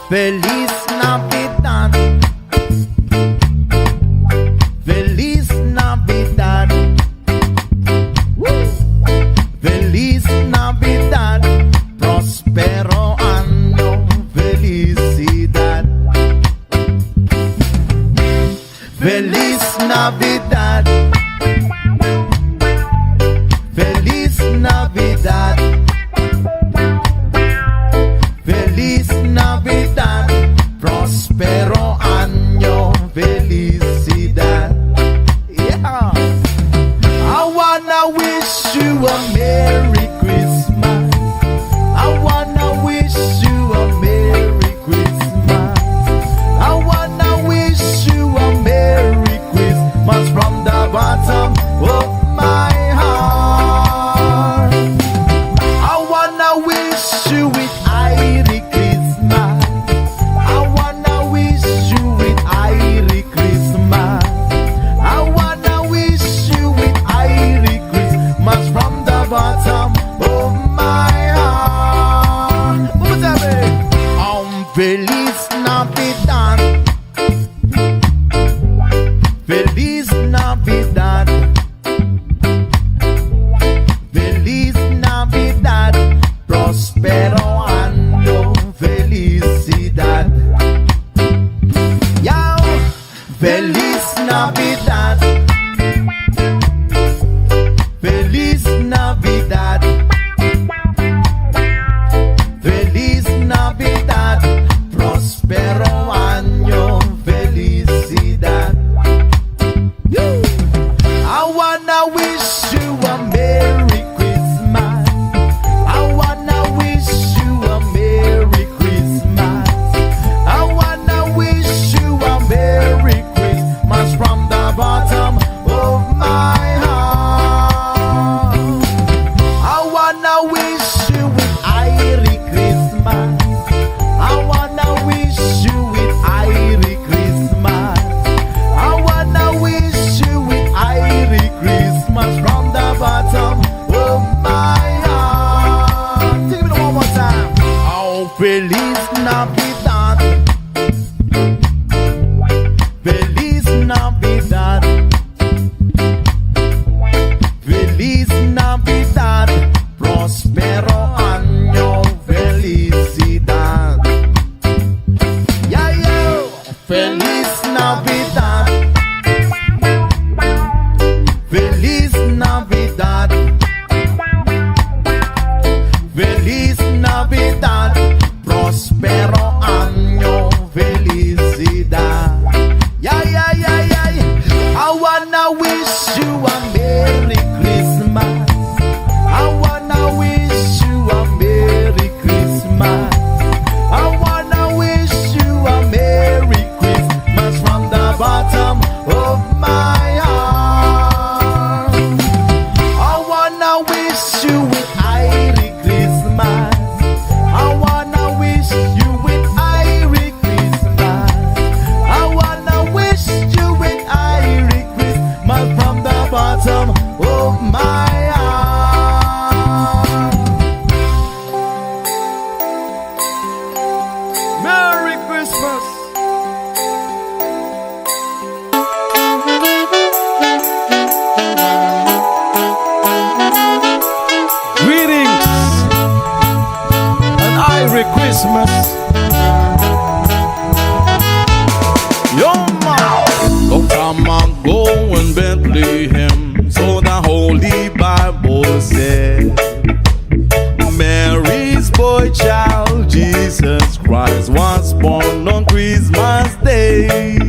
Feliz Navidad. Feliz Navidad. Woo. Feliz Navidad. Prospero año. Felicidad. Feliz Navidad. Feliz Navidad. Feliz Navidad. Prospero año. Felicidad. Yeah. I wanna wish you a Merry Christmas. I wanna wish you a Merry Christmas. I wanna wish you a Merry Christmas from the bottom of my heart. I wanna wish you with Merry Christmas. I wanna wish you with Merry Christmas. I wanna wish you with Merry Christmas from the bottom of my heart. Vamos a ver. Feliz Navidad. Feliz Navidad. Feliz Navidad. Prospero año. Felicidad. Yo. Feliz Navidad. Feliz Navidad. Feliz Navidad. Prospero año. Felicidad. Yoo. I wanna wish you a Merry Christmas. I wanna wish you a Merry Christmas. I wanna wish you a Merry Christmas from the bottom of my heart. I wanna wish you with Merry Christmas. I wanna wish you with Merry Christmas. I wanna wish you with Merry Christmas from the bottom of my heart. Take it one more time. Oh, Feliz Navidad. Feliz Navidad. Feliz Navidad. Prospero año. Felicidad. Yeah, yo. Feliz Navidad. Feliz Navidad. Feliz Navidad. Prospero año. Felicidad. Yeah, yeah, yeah, yeah, yeah. I wanna wish you a Merry Christmas. I wanna wish you a Merry Christmas. I wanna wish you a Merry Christmas from the bottom of my heart. I wanna wish you with Merry Christmas. I wanna wish you with Merry Christmas. I wanna wish you with Merry Christmas from the bottom of my heart. Merry Christmas. Greetings and Merry Christmas. Yo, man. Oh, come on, go and Bethlehem. So the Holy Bible said, Mary's boy child, Jesus Christ, was born on Christmas Day.